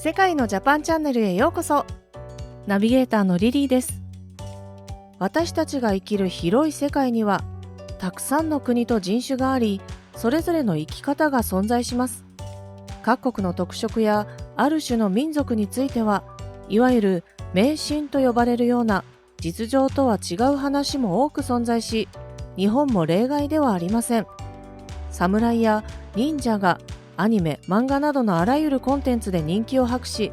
世界のジャパンチャンネルへようこそ。ナビゲーターのリリーです。私たちが生きる広い世界にはたくさんの国と人種があり、それぞれの生き方が存在します。各国の特色やある種の民族については、いわゆる迷信と呼ばれるような実情とは違う話も多く存在し、日本も例外ではありません。侍や忍者がアニメ、漫画などのあらゆるコンテンツで人気を博し、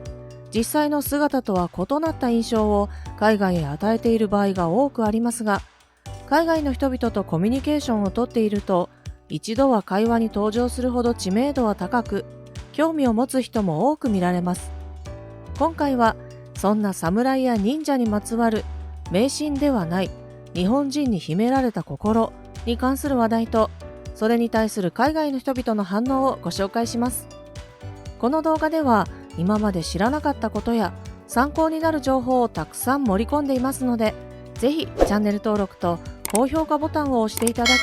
実際の姿とは異なった印象を海外へ与えている場合が多くありますが、海外の人々とコミュニケーションをとっていると、一度は会話に登場するほど知名度は高く、興味を持つ人も多く見られます。今回はそんな侍や忍者にまつわる迷信ではない日本人に秘められた心に関する話題と、それに対する海外の人々の反応をご紹介します。この動画では今まで知らなかったことや参考になる情報をたくさん盛り込んでいますので、ぜひチャンネル登録と高評価ボタンを押していただき、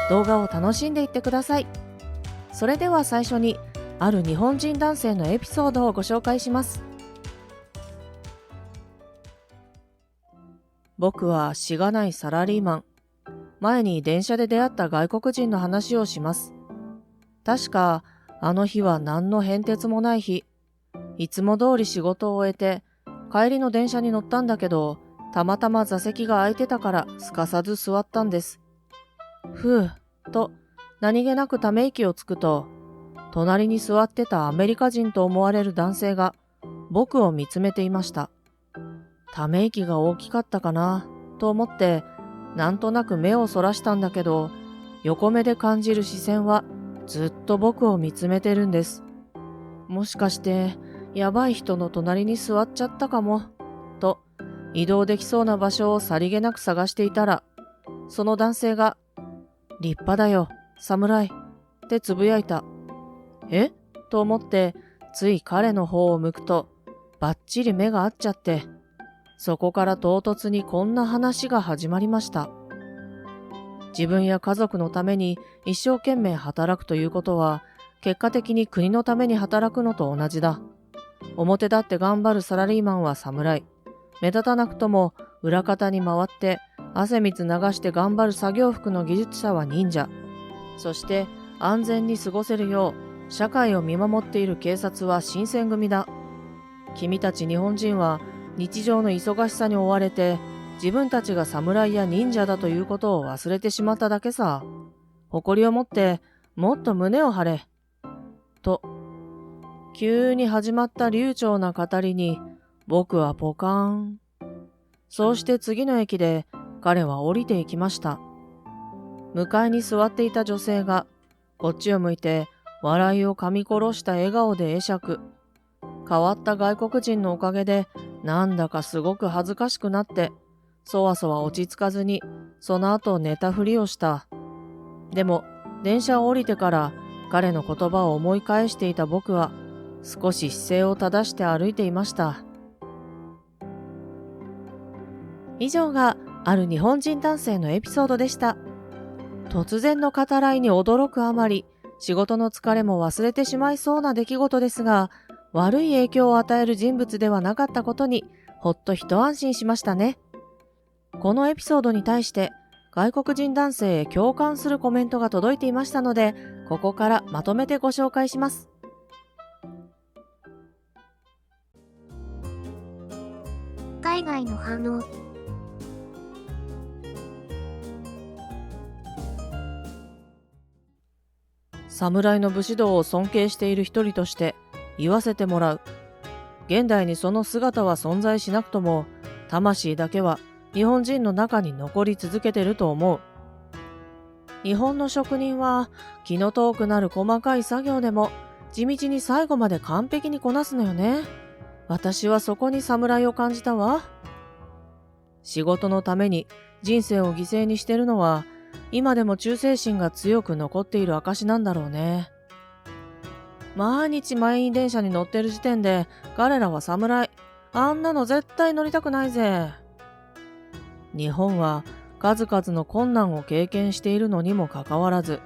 動画を楽しんでいってください。それでは最初に、ある日本人男性のエピソードをご紹介します。僕はしがないサラリーマン。前に電車で出会った外国人の話をします。確かあの日は何の変哲もない日。いつも通り仕事を終えて帰りの電車に乗ったんだけど、たまたま座席が空いてたからすかさず座ったんです。ふうと何気なくため息をつくと、隣に座ってたアメリカ人と思われる男性が僕を見つめていました。ため息が大きかったかなと思ってなんとなく目をそらしたんだけど、横目で感じる視線はずっと僕を見つめてるんです。もしかしてやばい人の隣に座っちゃったかもと、移動できそうな場所をさりげなく探していたら、その男性が立派だよ侍ってつぶやいた。えと思ってつい彼の方を向くと、バッチリ目が合っちゃって、そこから唐突にこんな話が始まりました。自分や家族のために一生懸命働くということは、結果的に国のために働くのと同じだ。表立って頑張るサラリーマンは侍。目立たなくとも裏方に回って汗水流して頑張る作業服の技術者は忍者。そして安全に過ごせるよう社会を見守っている警察は新選組だ。君たち日本人は日常の忙しさに追われて、自分たちが侍や忍者だということを忘れてしまっただけさ。誇りを持ってもっと胸を張れ。と、急に始まった流暢な語りに僕はポカーン。そうして次の駅で彼は降りていきました。向かいに座っていた女性がこっちを向いて笑いを噛み殺した笑顔で会釈。変わった外国人のおかげでなんだかすごく恥ずかしくなって、そわそわ落ち着かずにその後寝たふりをした。でも電車を降りてから彼の言葉を思い返していた僕は少し姿勢を正して歩いていました。以上がある日本人男性のエピソードでした。突然の語らいに驚くあまり、仕事の疲れも忘れてしまいそうな出来事ですが、悪い影響を与える人物ではなかったことにほっと一安心しましたね。このエピソードに対して外国人男性へ共感するコメントが届いていましたので、ここからまとめてご紹介します。海外の反応。侍の武士道を尊敬している一人として言わせてもらう。現代にその姿は存在しなくとも、魂だけは日本人の中に残り続けてると思う。日本の職人は気の遠くなる細かい作業でも地道に最後まで完璧にこなすのよね。私はそこに侍を感じたわ。仕事のために人生を犠牲にしてるのは、今でも忠誠心が強く残っている証なんだろうね。毎日満員電車に乗ってる時点で彼らは侍。あんなの絶対乗りたくないぜ。日本は数々の困難を経験しているのにもかかわらず、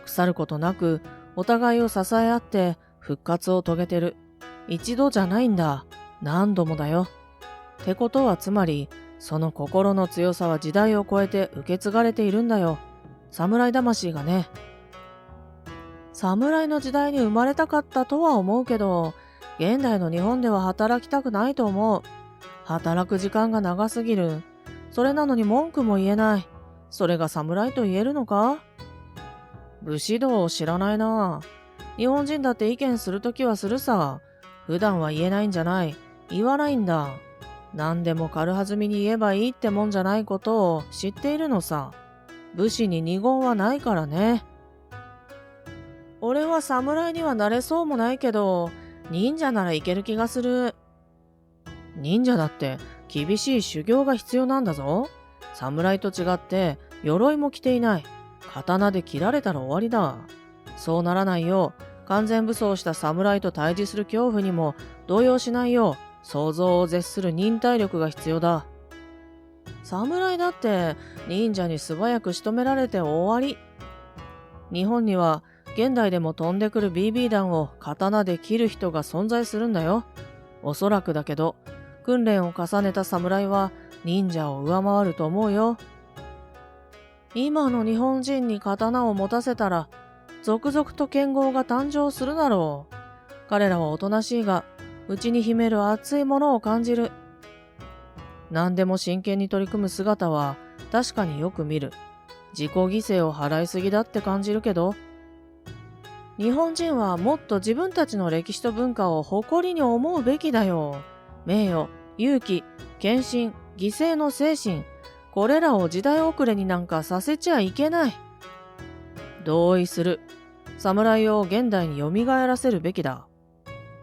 腐ることなくお互いを支え合って復活を遂げてる。一度じゃないんだ。何度もだよ。ってことはつまり、その心の強さは時代を超えて受け継がれているんだよ。侍魂がね。侍の時代に生まれたかったとは思うけど、現代の日本では働きたくないと思う。働く時間が長すぎる。それなのに文句も言えない。それが侍と言えるのか？武士道を知らないな。日本人だって意見するときはするさ。普段は言えないんじゃない。言わないんだ。何でも軽はずみに言えばいいってもんじゃないことを知っているのさ。武士に二言はないからね。俺は侍にはなれそうもないけど、忍者ならいける気がする。忍者だって厳しい修行が必要なんだぞ。侍と違って鎧も着ていない。刀で切られたら終わりだ。そうならないよう、完全武装した侍と対峙する恐怖にも動揺しないよう、想像を絶する忍耐力が必要だ。侍だって忍者に素早く仕留められて終わり。日本には現代でも飛んでくる BB 弾を刀で切る人が存在するんだよ。おそらくだけど、訓練を重ねた侍は忍者を上回ると思うよ。今の日本人に刀を持たせたら、続々と剣豪が誕生するだろう。彼らはおとなしいが、内に秘める熱いものを感じる。何でも真剣に取り組む姿は確かによく見る。自己犠牲を払いすぎだって感じるけど、日本人はもっと自分たちの歴史と文化を誇りに思うべきだよ。名誉、勇気、献身、犠牲の精神、これらを時代遅れになんかさせちゃいけない。同意する。侍を現代に蘇らせるべきだ。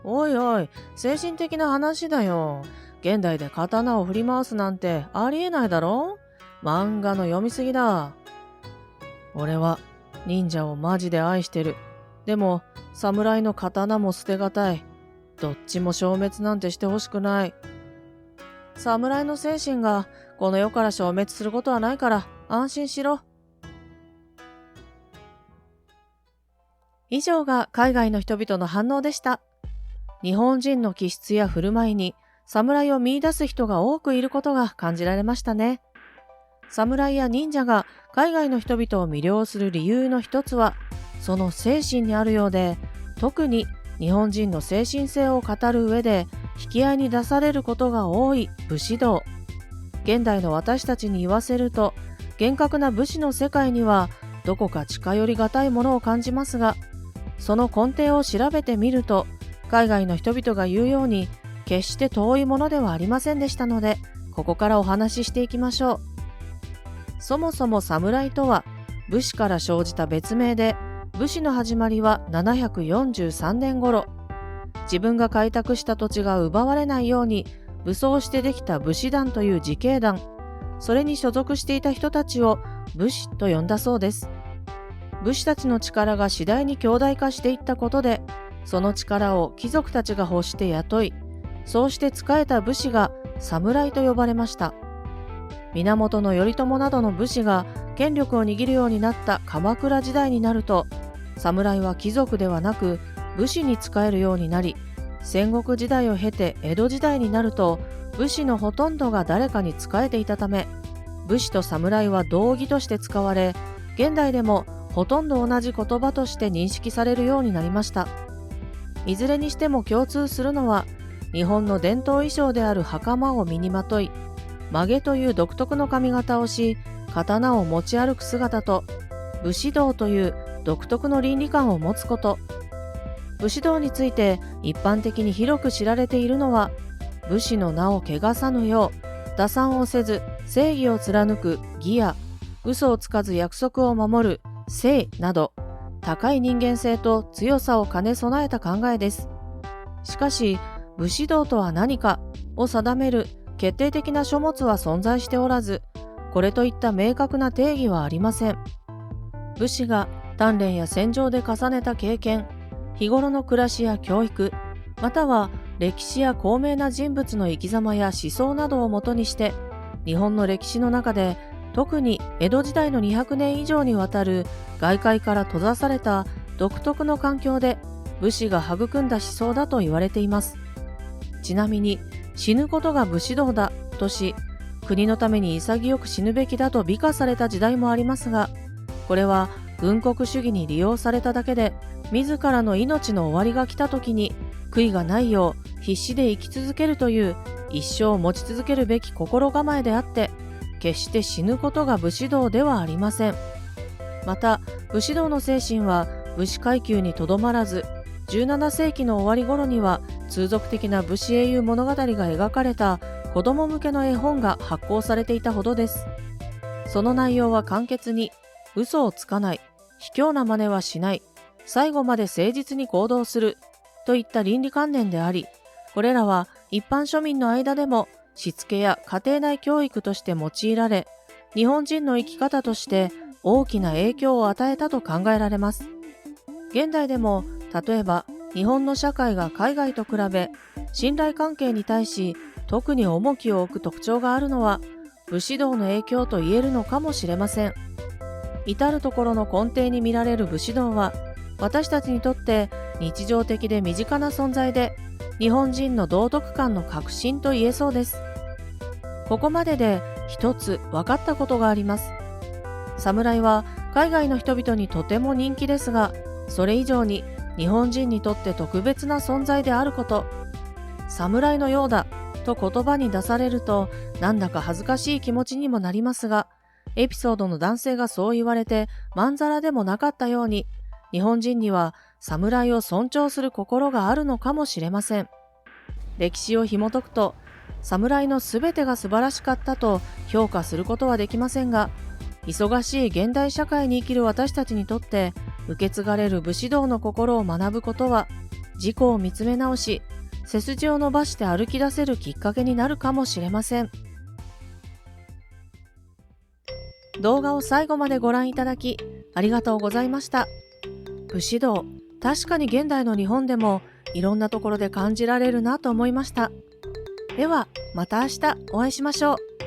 おいおい、精神的な話だよ。現代で刀を振り回すなんてありえないだろ？漫画の読みすぎだ。俺は忍者をマジで愛してる。でも、侍の刀も捨てがたい。どっちも消滅なんてしてほしくない。侍の精神がこの世から消滅することはないから安心しろ。以上が海外の人々の反応でした。日本人の気質や振る舞いに侍を見出す人が多くいることが感じられましたね。侍や忍者が海外の人々を魅了する理由の一つは、その精神にあるようで、特に日本人の精神性を語る上で引き合いに出されることが多い武士道。現代の私たちに言わせると、厳格な武士の世界にはどこか近寄りがたいものを感じますが、その根底を調べてみると、海外の人々が言うように決して遠いものではありませんでしたので、ここからお話ししていきましょう。そもそも侍とは武士から生じた別名で、武士の始まりは743年頃、自分が開拓した土地が奪われないように武装してできた武士団という自警団、それに所属していた人たちを武士と呼んだそうです。武士たちの力が次第に強大化していったことで、その力を貴族たちが欲して雇い、そうして仕えた武士が侍と呼ばれました。源頼朝などの武士が権力を握るようになった鎌倉時代になると、侍は貴族ではなく武士に仕えるようになり、戦国時代を経て江戸時代になると、武士のほとんどが誰かに仕えていたため、武士と侍は同義として使われ、現代でもほとんど同じ言葉として認識されるようになりました。いずれにしても共通するのは、日本の伝統衣装である袴を身にまとい、髷という独特の髪型をし、刀を持ち歩く姿と、武士道という独特の倫理観を持つこと。武士道について一般的に広く知られているのは、武士の名を汚さぬよう、打算をせず正義を貫く義や、嘘をつかず約束を守る誠など、高い人間性と強さを兼ね備えた考えです。しかし、武士道とは何かを定める決定的な書物は存在しておらず、これといった明確な定義はありません。武士が鍛錬や戦場で重ねた経験、日頃の暮らしや教育、または歴史や高名な人物の生き様や思想などをもとにして、日本の歴史の中で特に江戸時代の200年以上にわたる外界から閉ざされた独特の環境で武士が育んだ思想だと言われています。ちなみに死ぬことが武士道だとし、国のために潔く死ぬべきだと美化された時代もありますが、これは軍国主義に利用されただけで、自らの命の終わりが来た時に悔いがないよう必死で生き続けるという一生持ち続けるべき心構えであって、決して死ぬことが武士道ではありません。また武士道の精神は武士階級にとどまらず、17世紀の終わり頃には通俗的な武士英雄物語が描かれた子供向けの絵本が発行されていたほどです。その内容は簡潔に、嘘をつかない、卑怯な真似はしない、最後まで誠実に行動するといった倫理観念であり、これらは一般庶民の間でもしつけや家庭内教育として用いられ、日本人の生き方として大きな影響を与えたと考えられます。現代でも例えば日本の社会が海外と比べ信頼関係に対し特に重きを置く特徴があるのは武士道の影響と言えるのかもしれません。至るところの根底に見られる武士道は、私たちにとって日常的で身近な存在で、日本人の道徳観の核心と言えそうです。ここまでで一つ分かったことがあります。侍は海外の人々にとても人気ですが、それ以上に日本人にとって特別な存在であること。侍のようだと言葉に出されると、なんだか恥ずかしい気持ちにもなりますが、エピソードの男性がそう言われてまんざらでもなかったように、日本人には侍を尊重する心があるのかもしれません。歴史を紐解くと、侍のすべてが素晴らしかったと評価することはできませんが、忙しい現代社会に生きる私たちにとって受け継がれる武士道の心を学ぶことは、自己を見つめ直し、背筋を伸ばして歩き出せるきっかけになるかもしれません。動画を最後までご覧いただきありがとうございました。武士道、確かに現代の日本でもいろんなところで感じられるなと思いました。ではまた明日お会いしましょう。